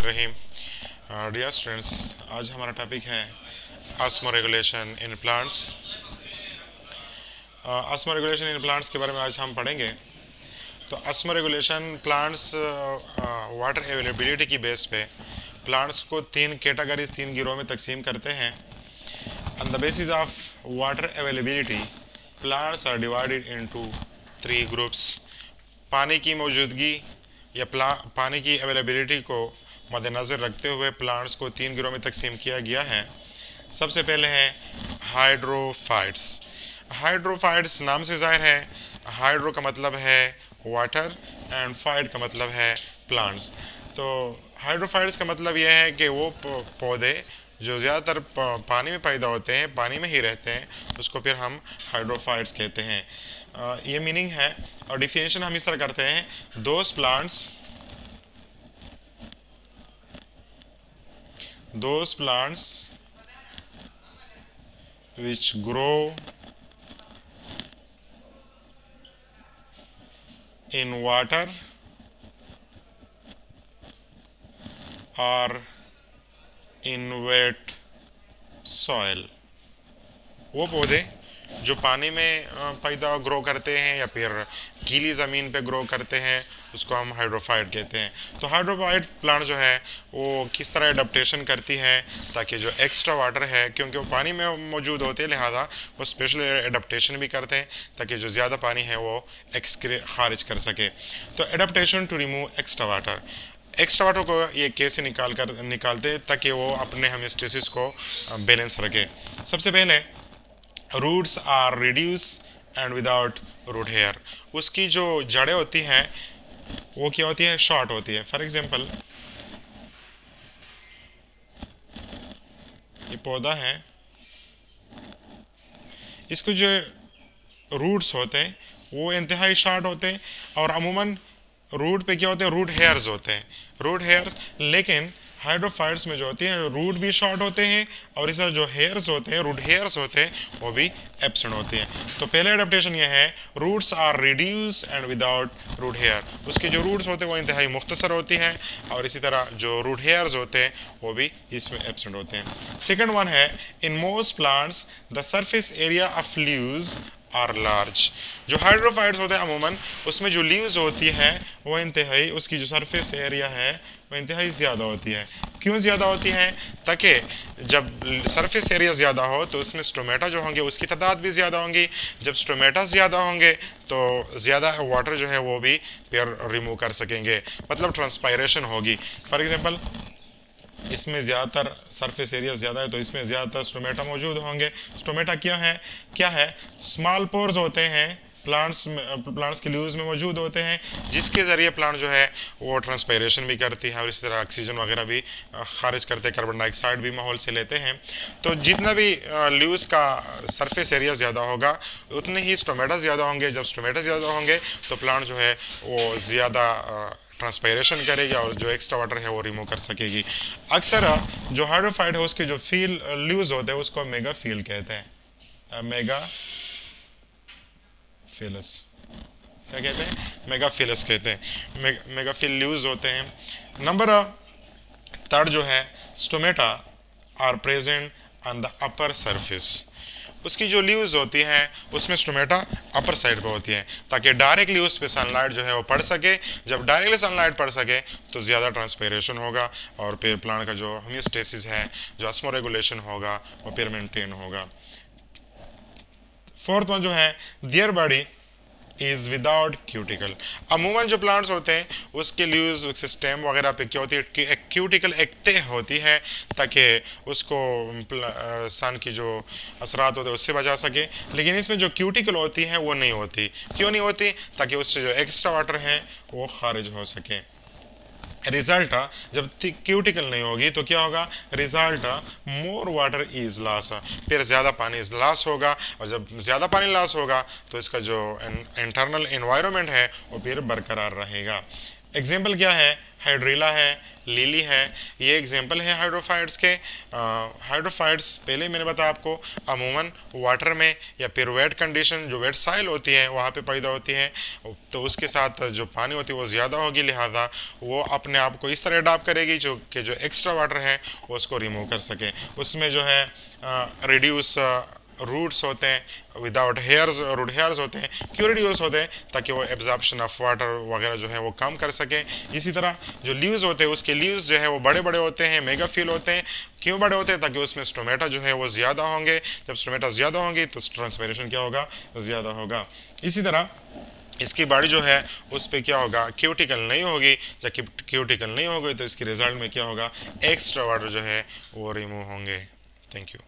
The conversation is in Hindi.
रहीम। डियर स्टूडेंट्स, आज हमारा टॉपिक है osmoregulation in plants. Osmoregulation in plants के बारे में आज हम पढ़ेंगे। तो osmoregulation plants water availability की बेस पे प्लांट्स को तीन कैटेगरीज, तीन गिरोह में तकसीम करते हैं। On the basis of water availability plants are divided into three groups. पानी की मौजूदगी या पानी की अवेलेबिलिटी को मद्देनज़र रखते हुए प्लांट्स को तीन गिरोह में तकसीम किया गया है। सबसे पहले हैं हाइड्रोफाइट्स। हाइड्रोफाइट्स नाम से ज़ाहिर है, हाइड्रो का मतलब है वाटर एंड फाइट का मतलब है प्लांट्स। तो हाइड्रोफाइट्स का मतलब यह है कि वो पौधे जो ज़्यादातर पानी में पैदा होते हैं, पानी में ही रहते हैं, उसको फिर हम हाइड्रोफाइट्स कहते हैं। ये मीनिंग है और डिफिनेशन हम इस तरह करते हैं, those plants which grow in water or in wet soil। वो पौधे जो पानी में पैदा ग्रो करते हैं या फिर गीली ज़मीन पे ग्रो करते हैं, उसको हम हाइड्रोफाइट कहते हैं। तो हाइड्रोफाइट प्लांट जो है वो किस तरह एडाप्टेशन करती है ताकि जो एक्स्ट्रा वाटर है, क्योंकि वो पानी में मौजूद होते हैं, लिहाजा वो स्पेशल एडाप्टेशन भी करते हैं ताकि जो ज़्यादा पानी है वो खारिज कर सके। तो adaptation to remove extra water को ये कैसे निकालते हैं ताकि वो अपने होमियोस्टेसिस को बैलेंस रखे। सबसे पहले roots are reduce and without root hair. उसकी जो जड़ें होती हैं वो क्या होती है, शॉर्ट होती है। फॉर एग्जांपल ये पौधा है, इसको जो रूट्स होते हैं वो इंतहाई शॉर्ट होते हैं और अमूमन रूट पे क्या होते हैं, रूट हेयर्स होते हैं, रूट हेयर्स। लेकिन हाइड्रोफाइट्स में जो होती है रूट भी शॉर्ट होते हैं और इस तरह जो हेयर्स होते हैं, रूट हेयर्स होते हैं, वो भी एब्सेंट होते हैं। तो पहले एडाप्टेशन ये है, roots are reduce and without root hair. उसके जो रूट्स होते हैं वो इंतहाई मुख्तसर होती हैं और इसी तरह जो रूट हेयर्स होते हैं वो भी इसमें एब्सेंट होते हैं। सेकेंड वन है, in most plants the surface area of leaves are large. जो हाइड्रोफाइट्स होते हैं अमूमन उसमें जो लीव्स होती है वो इंतहाई, उसकी जो सरफेस एरिया है वो इंतहाई ज़्यादा होती है। क्यों ज़्यादा होती है? ताकि जब सरफेस एरिया ज़्यादा हो तो उसमें स्टोमेटा जो होंगे उसकी तादाद भी ज़्यादा होंगी। जब स्टोमेटा ज़्यादा होंगे तो ज़्यादा वाटर जो है वो भी फिर रिमूव कर सकेंगे, मतलब ट्रांसपायरेशन होगी। फॉर एग्जांपल इसमें ज़्यादातर सरफेस एरिया ज़्यादा है तो इसमें ज़्यादातर स्टोमेटा मौजूद होंगे। स्टोमेटा क्या है? स्मॉल पोर्स होते हैं, प्लांट्स के लीव्स में मौजूद होते हैं, जिसके ज़रिए प्लांट जो है वो ट्रांसपायरेशन भी करती है और इसी तरह ऑक्सीजन वगैरह भी खारिज करते हैं, कार्बन डाइऑक्साइड भी माहौल से लेते हैं। तो जितना भी लीव्स का सरफेस एरिया ज़्यादा होगा उतने ही स्टोमेटा ज़्यादा होंगे। जब स्टोमेटा ज़्यादा होंगे तो प्लांट जो है वो ज़्यादा ट्रांसपायरेशन करेगी और जो एक्स्ट्रा वाटर है वो रिमूव कर सकेगी। अक्सर जो हाइड्रोफाइट है उसके जो फील लीव्स होते हैं उसको मेगा फील कहते हैं। मेगा फिलस क्या कहते हैं? मेगा फिलस कहते हैं। मेगा फिल लीव्स होते हैं। नंबर थर्ड जो है, stomata are present on the upper surface. उसकी जो लीव्स होती हैं उसमें स्टोमेटा अपर साइड पे होती है ताकि डायरेक्टली उस पे सनलाइट जो है वो पड़ सके। जब डायरेक्टली सनलाइट पड़ सके तो ज़्यादा ट्रांसपायरेशन होगा और फिर प्लांट का जो होमियोस्टेसिस है, जो ऑस्मो रेगुलेशन होगा, वो फिर मेंटेन होगा। फोर्थ वन जो है, their body is without cuticle. अमूमन जो प्लांट्स होते हैं उसके लीव्स स्टेम वगैरह पे क्या होती है, एक क्यूटिकल एक तह होती है ताकि उसको सन की जो असरात होते हैं उससे बचा सके। लेकिन इसमें जो क्यूटिकल होती है वो नहीं होती। क्यों नहीं होती? ताकि उससे जो एक्स्ट्रा वाटर है वो खारिज हो सके। रिजल्ट जब क्यूटिकल नहीं होगी तो क्या होगा? Result more water is loss, फिर ज़्यादा पानी लॉस होगा और जब ज़्यादा पानी लॉस होगा तो इसका जो इंटरनल एनवायरनमेंट है वो फिर बरकरार रहेगा। एग्जाम्पल क्या है? हाइड्रिला है, लिली है, ये एग्जांपल है हाइड्रोफाइट्स के। हाइड्रोफाइट्स पहले मैंने बताया आपको अमूमन वाटर में या फिर वेट कंडीशन, जो वेट साइल होती है वहाँ पे पैदा होती है, तो उसके साथ जो पानी होती है वो ज़्यादा होगी, लिहाजा वो अपने आप को इस तरह अडाप्ट करेगी जो कि जो एक्स्ट्रा वाटर है वो उसको रिमूव कर सके। उसमें जो है रिड्यूस रूट्स होते हैं, विदाउट हेयर्स, रूट हेयर्स होते हैं, क्यों रिड्यूस होते हैं, ताकि वो एब्जॉर्प्शन ऑफ वाटर वगैरह जो है वो कम कर सके। इसी तरह जो लीव्स होते हैं उसके लीव्स जो है वो बड़े बड़े होते हैं, मेगाफिल होते हैं। क्यों बड़े होते हैं, ताकि उसमें स्टोमेटा जो है वो ज़्यादा होंगे। जब स्टोमेटा ज़्यादा होंगी तो ट्रांसपिरेशन क्या होगा, ज़्यादा होगा। इसी तरह इसकी बॉडी जो है उस पर क्या होगा, क्यूटिकल नहीं होगी। जब क्यूटिकल नहीं होगी तो इसके रिजल्ट में क्या होगा, एक्स्ट्रा वाटर जो है वो रिमूव होंगे। Thank you.